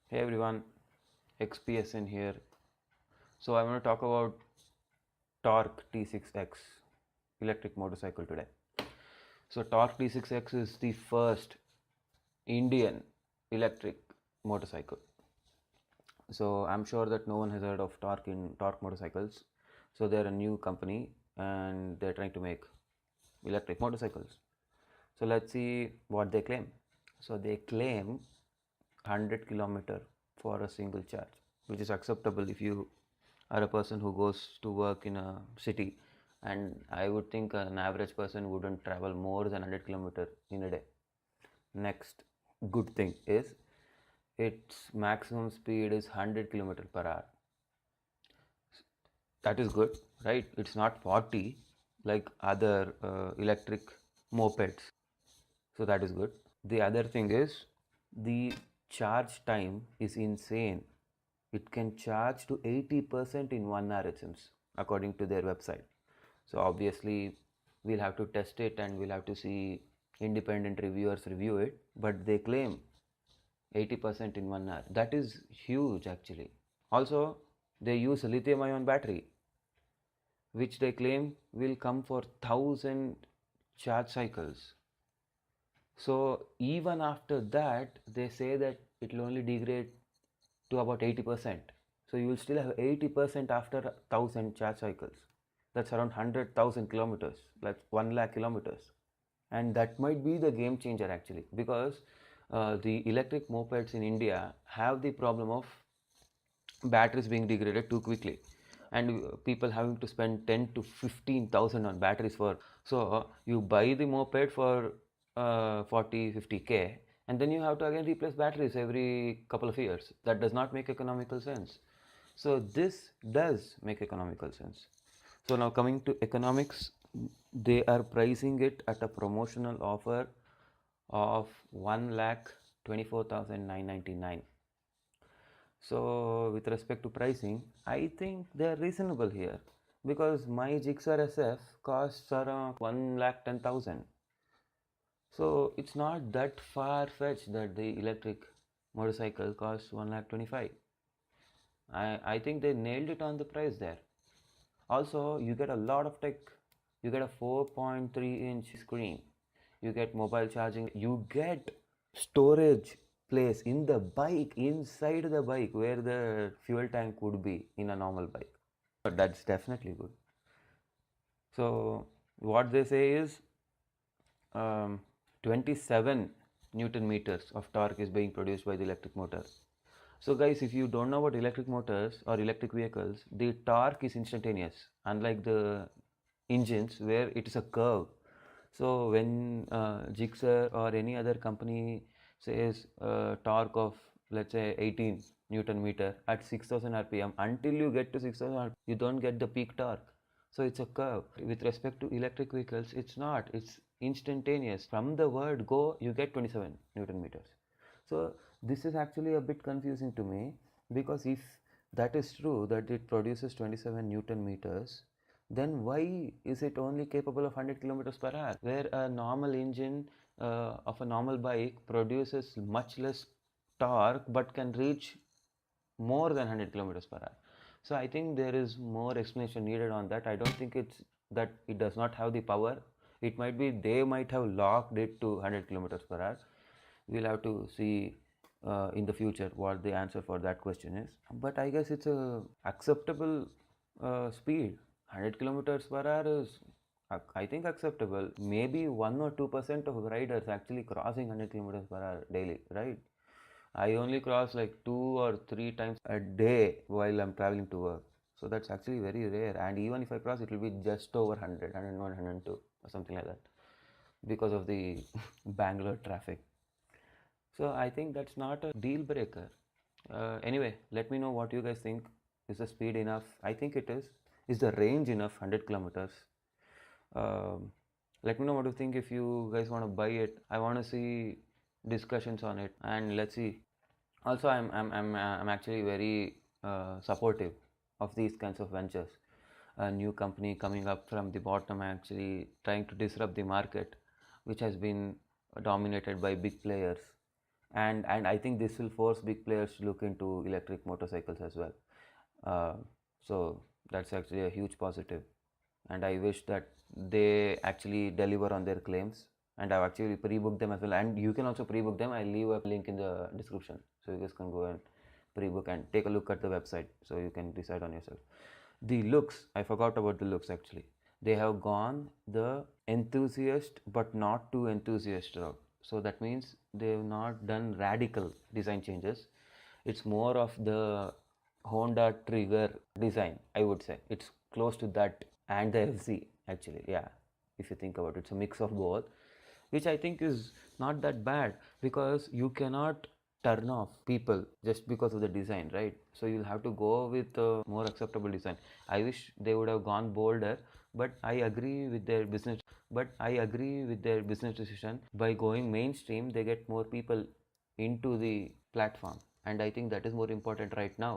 Hey everyone, XPSN here. So I want to talk about Tork T6X electric motorcycle today. So Tork T6X is the first Indian electric motorcycle. So I'm sure that no one has heard of Tork motorcycles. So they're a new company and they're trying to make electric motorcycles. So let's see what they claim. So they claim 100 kilometer for a single charge, which is acceptable if you are a person who goes to work in a city, and I would think an average person wouldn't travel more than 100 kilometer in a day. Next good thing is its maximum speed is 100 kilometer per hour. That is good, right? It's not 40 like other electric mopeds, so that is good. The other thing is the charge time is insane. It can charge to 80% in 1 hour, it seems, according to their website. So obviously we'll have to test it and we'll have to see independent reviewers review it, but they claim 80% in 1 hour. That is huge actually. Also, they use a lithium ion battery, which they claim will come for 1000 charge cycles. So even after that, they say that it will only degrade to about 80%. So you will still have 80% after 1000 charge cycles. That's around 100,000 kilometers, like 1 lakh kilometers. And that might be the game changer actually, because the electric mopeds in India have the problem of batteries being degraded too quickly, and people having to spend 10 to 15,000 on batteries for. So you buy the moped for 40-50K, and then you have to again replace batteries every couple of years. That does not make economical sense. So this does make economical sense. So now coming to economics, they are pricing it at a promotional offer of 1,24,999. So with respect to pricing, I think they are reasonable here, because my Gixxer SF costs around 1,10,000. So it's not that far fetched that the electric motorcycle costs 1,25,000. I think they nailed it on the price there. Also, you get a lot of tech. You get a 4.3-inch screen. You get mobile charging. You get storage place in the bike, inside the bike, where the fuel tank would be in a normal bike. But that's definitely good. So what they say is 27 Newton meters of torque is being produced by the electric motor. So guys, if you don't know about electric motors or electric vehicles, the torque is instantaneous, unlike the engines where it is a curve. So when Gixxer or any other company says torque of, let's say, 18 Newton meter at 6000 rpm, until you get to 6000 rpm, you don't get the peak torque. So it's a curve. With respect to electric vehicles, it's not. It's instantaneous. From the word go, you get 27 Newton meters. So this is actually a bit confusing to me, because if that is true, that it produces 27 Newton meters, then why is it only capable of 100 kilometers per hour, where a normal engine of a normal bike produces much less torque but can reach more than 100 kilometers per hour? So I think there is more explanation needed on that. I don't think it's that it does not have the power. It might be they might have locked it to 100 kilometers per hour. We'll have to see in the future what the answer for that question is. But I guess it's a acceptable speed. 100 kilometers per hour is, I think, acceptable. Maybe 1 or 2% of riders actually crossing 100 kilometers per hour daily, right? I only cross like 2 or 3 times a day while I'm traveling to work. So that's actually very rare. And even if I cross, it will be just over 100, 101, 102 or something like that, because of the Bangalore traffic. So I think that's not a deal breaker. Anyway, let me know what you guys think. Is the speed enough? I think it is. Is the range enough? 100 kilometers. Um, Let me know what you think. If you guys want to buy it, I want to see discussions on it, and let's see. Also, I'm actually very supportive of these kinds of ventures. A new company coming up from the bottom, actually trying to disrupt the market, which has been dominated by big players. and I think this will force big players to look into electric motorcycles as well. Uh, so that's actually a huge positive, and I wish that they actually deliver on their claims. And I've actually pre-booked them as well, and you can also pre-book them. I'll leave a link in the description, so you guys can go and pre-book and take a look at the website, so you can decide on yourself. The looks, I forgot about the looks actually. They have gone the enthusiast but not too enthusiast route. So that means they've not done radical design changes. It's more of the Honda Trigger design, I would say. It's close to that and the FZ actually. Yeah, if you think about it, it's a mix of both, which I think is not that bad, because you cannot turn off people just because of the design, right? So you'll have to go with a more acceptable design. I wish they would have gone bolder, but I agree with their business decision. By going mainstream, they get more people into the platform, and I think that is more important right now.